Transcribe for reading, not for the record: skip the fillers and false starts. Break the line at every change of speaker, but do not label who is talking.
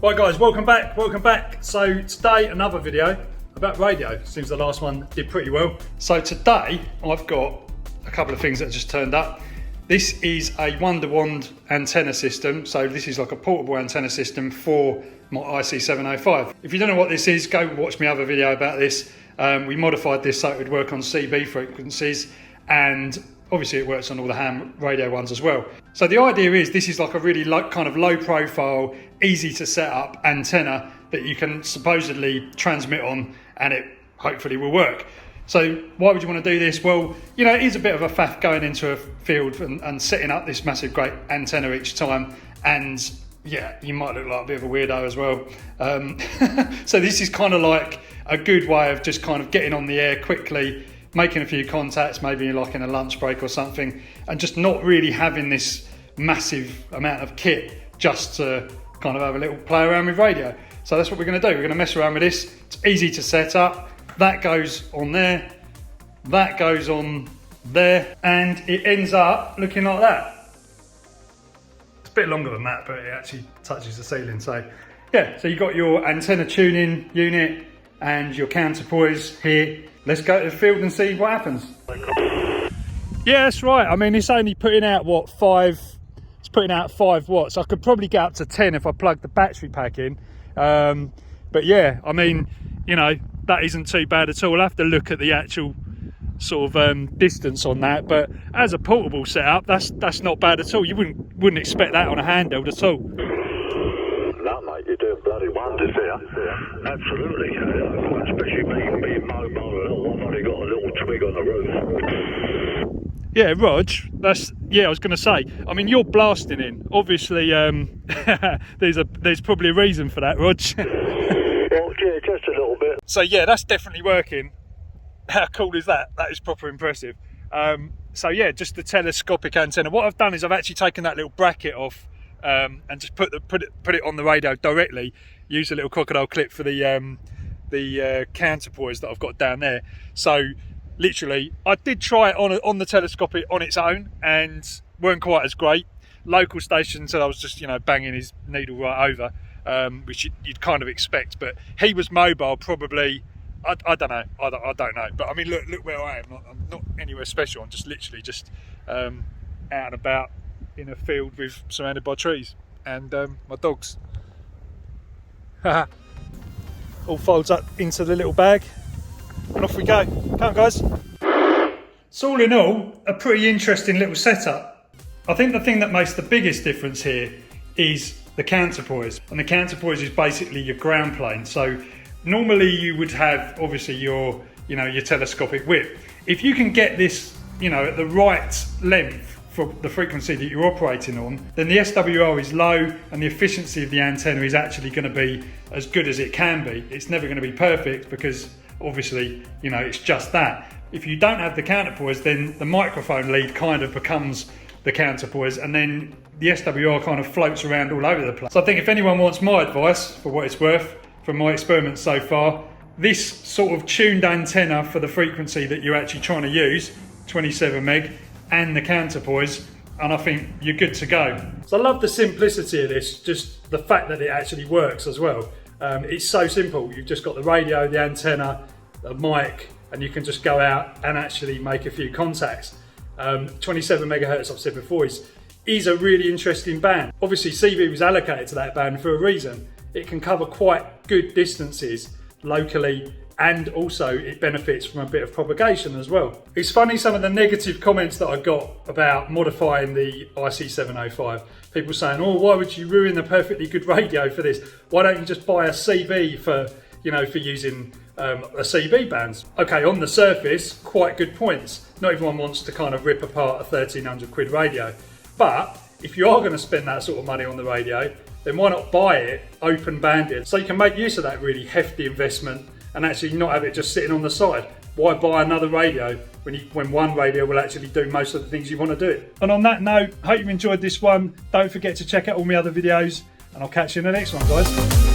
Right guys, welcome back. So today another video about radio. Seems the last one did pretty well. So today I've got a couple of things that just turned up. This is a Wonder Wand antenna system. So this is like a portable antenna system for my IC-705. If you don't know what this is, go watch my other video about this. We modified this so it would work on CB frequencies, and obviously it works on all the ham radio ones as well. So the idea is this is like a really kind of low profile, easy to set up antenna that you can supposedly transmit on, and it hopefully will work. So why would you want to do this? Well, you know, it is a bit of a faff going into a field and setting up this massive great antenna each time, and yeah, you might look like a bit of a weirdo as well. So this is kind of like a good way of just kind of getting on the air quickly, making a few contacts, maybe like in a lunch break or something, and just not really having this massive amount of kit just to kind of have a little play around with radio. So that's what we're going to do. We're going to mess around with this. It's easy to set up. That goes on there, that goes on there, and it ends up looking like that. It's a bit longer than that, but it actually touches the ceiling. So yeah, so you've got your antenna tuning unit and your counterpoise here. Let's go to the field and see what happens. Yeah, that's right. I mean, it's only putting out what, 5? It's putting out 5 watts. I could probably get up to 10 if I plug the battery pack in. But yeah, I mean, you know, that isn't too bad at all. I'll have to look at the actual sort of distance on that, but as a portable setup, that's not bad at all. You wouldn't expect that on a handheld at all.
No, mate, you're doing bloody wonders here. Absolutely. Especially me being mobile. I've only got a little twig on the roof.
Yeah, Rog, I was going to say, I mean, you're blasting in. Obviously, there's probably a reason for that, Rog.
Well, yeah, just a little bit.
So yeah, that's definitely working. How cool is that? That is proper impressive. So yeah, just the telescopic antenna. What I've done is I've actually taken that little bracket off and just put it on the radio directly. Use a little crocodile clip for the counterpoise that I've got down there. So literally, I did try it on the telescopic on its own and weren't quite as great. Local station said I was just, you know, banging his needle right over, which you'd kind of expect. But he was mobile, probably. I don't know. I don't know. But I mean, look where I am. I'm not anywhere special. I'm just literally just out and about in a field surrounded by trees and my dogs. All folds up into the little bag and off we go. Come on, guys. So all in all, a pretty interesting little setup. I think the thing that makes the biggest difference here is the counterpoise, and the counterpoise is basically your ground plane. So normally you would have obviously your telescopic whip. If you can get this, you know, at the right length for the frequency that you're operating on, then the SWR is low and the efficiency of the antenna is actually going to be as good as it can be. It's never going to be perfect because obviously, you know, it's just that. If you don't have the counterpoise, then the microphone lead kind of becomes the counterpoise, and then the SWR kind of floats around all over the place. So I think if anyone wants my advice, for what it's worth, from my experiments so far, this sort of tuned antenna for the frequency that you're actually trying to use, 27 meg, and the counterpoise, and I think you're good to go. So I love the simplicity of this, just the fact that it actually works as well. It's so simple. You've just got the radio, the antenna, the mic, and you can just go out and actually make a few contacts. 27 megahertz, I've said before, is a really interesting band. Obviously CB was allocated to that band for a reason. It can cover quite good distances locally, and also it benefits from a bit of propagation as well. It's funny, some of the negative comments that I got about modifying the IC-705. People saying, oh, why would you ruin the perfectly good radio for this? Why don't you just buy a CB for using a CB band? Okay, on the surface, quite good points. Not everyone wants to kind of rip apart a 1,300 quid radio. But if you are going to spend that sort of money on the radio, then why not buy it open banded? So you can make use of that really hefty investment and actually not have it just sitting on the side. Why buy another radio when one radio will actually do most of the things you want to do? And on that note, hope you enjoyed this one. Don't forget to check out all my other videos, and I'll catch you in the next one, guys.